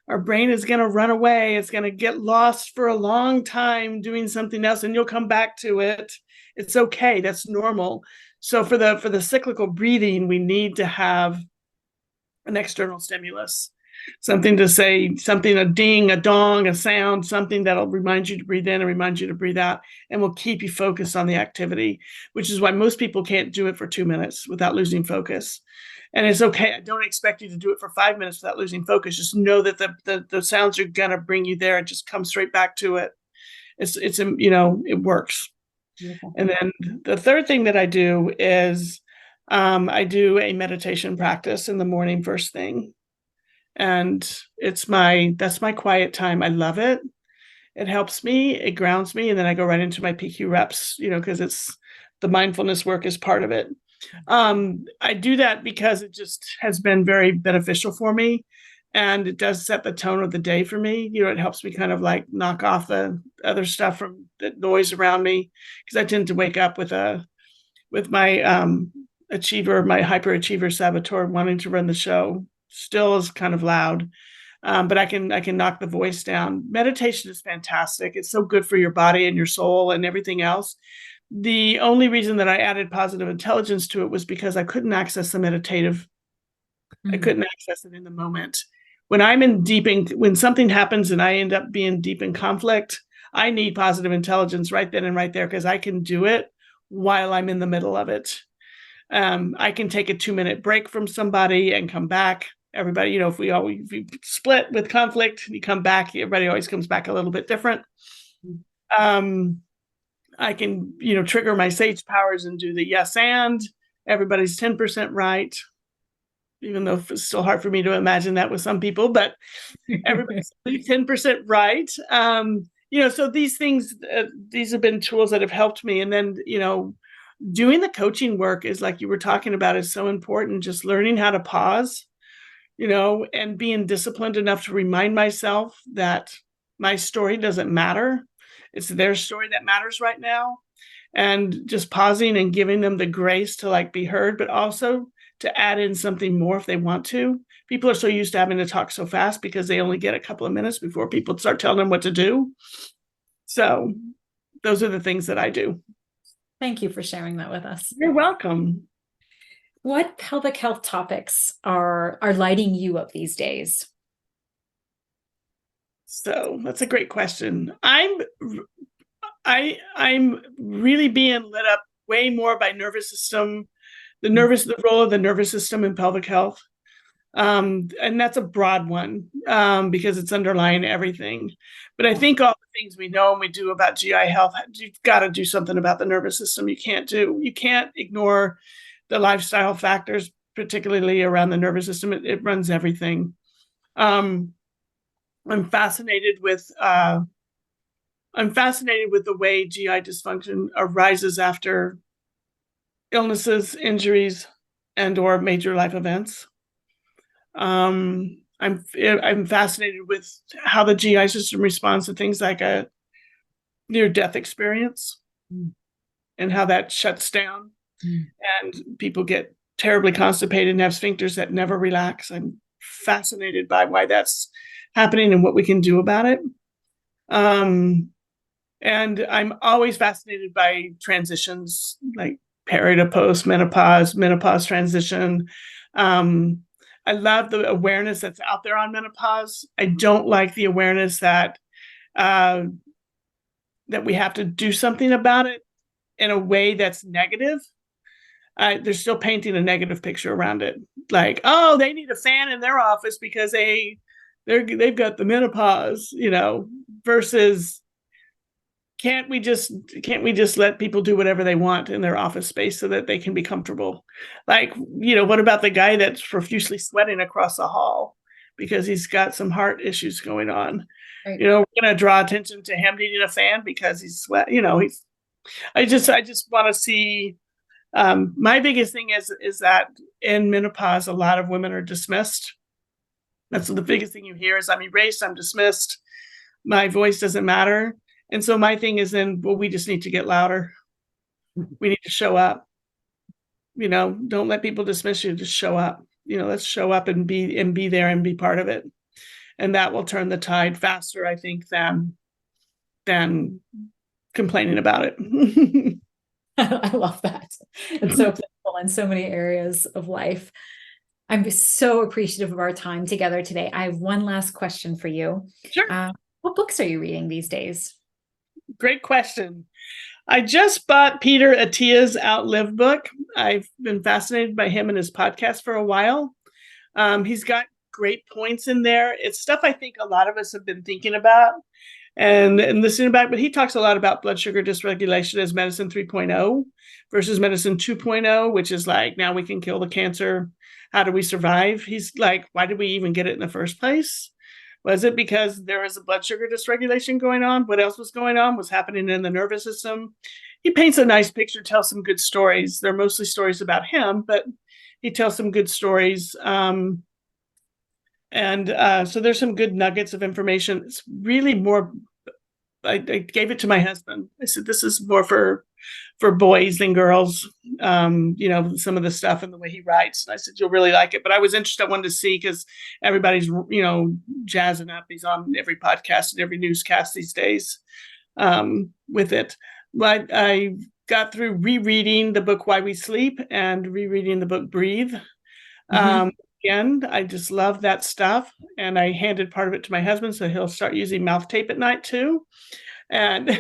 Our brain is going to run away. It's going to get lost for a long time doing something else, and you'll come back to it. It's okay. That's normal. So for the cyclical breathing, we need to have an external stimulus. something to say, something, a ding, a dong, a sound, something that'll remind you to breathe in and remind you to breathe out, and will keep you focused on the activity, which is why most people can't do it for 2 minutes without losing focus. And it's okay. I don't expect you to do it for 5 minutes without losing focus. Just know that the sounds are going to bring you there, and just come straight back to it. It works. Beautiful. And then the third thing that I do is I do a meditation practice in the morning first thing. And that's my quiet time. I love it. It helps me, it grounds me, and then I go right into my PQ reps, because it's the mindfulness work is part of it. I do that because it just has been very beneficial for me, and it does set the tone of the day for me. It helps me kind of like knock off the other stuff from the noise around me, because I tend to wake up with my my hyperachiever saboteur wanting to run the show. Still is kind of loud, but I can knock the voice down. Meditation is fantastic. It's so good for your body and your soul and everything else. The only reason that I added positive intelligence to it was because I couldn't access the meditative. I couldn't access it in the moment. When when something happens and I end up being deep in conflict, I need positive intelligence right then and right there, because I can do it while I'm in the middle of it. I can take a 2-minute break from somebody and come back. Everybody, if we split with conflict, you come back, everybody always comes back a little bit different. I can, trigger my sage powers and do the yes and. Everybody's 10% right, even though it's still hard for me to imagine that with some people, but everybody's 10% right. So these things, these have been tools that have helped me. And then, doing the coaching work is, like you were talking about, is so important. Just learning how to pause, and being disciplined enough to remind myself that my story doesn't matter. It's their story that matters right now. And just pausing and giving them the grace to be heard, but also to add in something more if they want to. People are so used to having to talk so fast because they only get a couple of minutes before people start telling them what to do. So those are the things that I do. Thank you for sharing that with us. You're welcome. What pelvic health topics are lighting you up these days? So that's a great question. I'm really being lit up way more by nervous system, the role of the nervous system in pelvic health. And that's a broad one, because it's underlying everything. But I think all the things we know and we do about GI health, you've got to do something about the nervous system. You can't ignore the lifestyle factors, particularly around the nervous system. It runs everything. I'm fascinated with the way GI dysfunction arises after illnesses, injuries, and/or major life events. I'm fascinated with how the GI system responds to things like a near-death experience, and how that shuts down, and people get terribly constipated and have sphincters that never relax. I'm fascinated by why that's happening and what we can do about it. And I'm always fascinated by transitions, like peri to post, menopause transition. I love the awareness that's out there on menopause. I don't like the awareness that we have to do something about it in a way that's negative. They're still painting a negative picture around it. Like, oh, they need a fan in their office because they've got the menopause, versus can't we just let people do whatever they want in their office space so that they can be comfortable? Like, what about the guy that's profusely sweating across the hall because he's got some heart issues going on? Right. We're going to draw attention to him needing a fan because he's sweat. I just want to see. My biggest thing is that in menopause, a lot of women are dismissed. That's the biggest thing you hear is, I'm erased, I'm dismissed, my voice doesn't matter. And so my thing is then, well, we just need to get louder. We need to show up. Don't let people dismiss you. Just show up. Let's show up and be there and be part of it. And that will turn the tide faster, I think, than complaining about it. I love that. It's so applicable in so many areas of life. I'm so appreciative of our time together today. I have one last question for you. Sure. What books are you reading these days? Great question. I just bought Peter Attia's Outlive book. I've been fascinated by him and his podcast for a while. He's got great points in there. It's stuff I think a lot of us have been thinking about and listening about, but he talks a lot about blood sugar dysregulation as medicine 3.0 versus medicine 2.0, which is like, now we can kill the cancer. How do we survive? He's like, why did we even get it in the first place? Was it because there was a blood sugar dysregulation going on? What else was going on? Was happening in the nervous system? He paints a nice picture, tells some good stories. They're mostly stories about him, but he tells some good stories. So there's some good nuggets of information. It's really more, I gave it to my husband. I said, this is more for boys than girls. Some of the stuff and the way he writes. And I said, you'll really like it. But I was interested, I wanted to see, because everybody's, jazzing up. He's on every podcast and every newscast these days with it. But I got through rereading the book Why We Sleep and rereading the book Breathe. Again, I just love that stuff. And I handed part of it to my husband, so he'll start using mouth tape at night too. And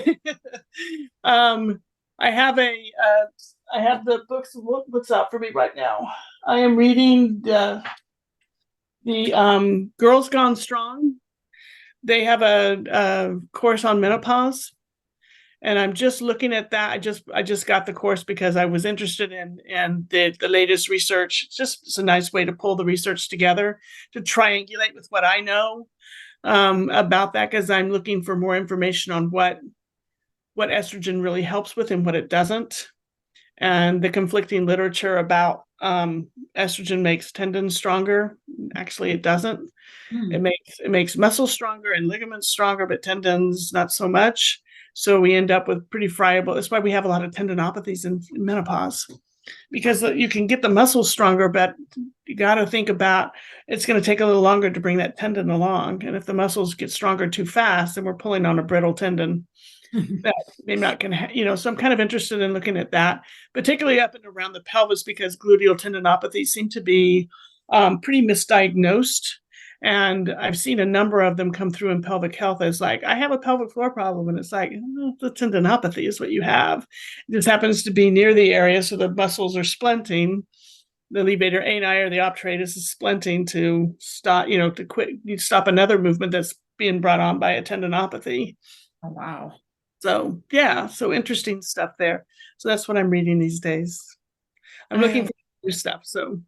I have the books. What's out for me right now? I am reading the Girls Gone Strong. They have a course on menopause, and I'm just looking at that. I just got the course because I was interested in the latest research. It's a nice way to pull the research together to triangulate with what I know about that, because I'm looking for more information on what estrogen really helps with and what it doesn't, and the conflicting literature about estrogen makes tendons stronger. Actually, it doesn't. It makes muscles stronger and ligaments stronger, but tendons not so much. So we end up with pretty friable. That's why we have a lot of tendinopathies in menopause, because you can get the muscles stronger, but you got to think about, it's going to take a little longer to bring that tendon along. And if the muscles get stronger too fast, then we're pulling on a brittle tendon. That maybe not going to, so I'm kind of interested in looking at that, particularly up and around the pelvis, because gluteal tendinopathies seem to be pretty misdiagnosed. And I've seen a number of them come through in pelvic health as like, I have a pelvic floor problem. And it's like, the tendinopathy is what you have. It just happens to be near the area. So the muscles are splinting. The levator ani or the obturatus is splinting to stop, to stop another movement that's being brought on by a tendinopathy. Oh, wow. So yeah, so interesting stuff there. So that's what I'm reading these days. I'm looking for new stuff. So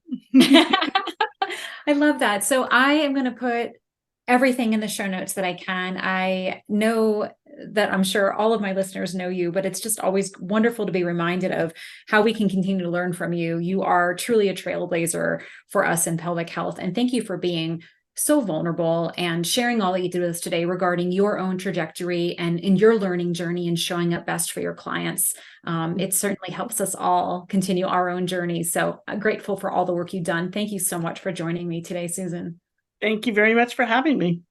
I love that. So I am going to put everything in the show notes that I can. I know that I'm sure all of my listeners know you, but it's just always wonderful to be reminded of how we can continue to learn from you. You are truly a trailblazer for us in pelvic health. And thank you for being so vulnerable and sharing all that you did with us today regarding your own trajectory and in your learning journey and showing up best for your clients. It certainly helps us all continue our own journey. So I'm grateful for all the work you've done. Thank you so much for joining me today, Susan. Thank you very much for having me.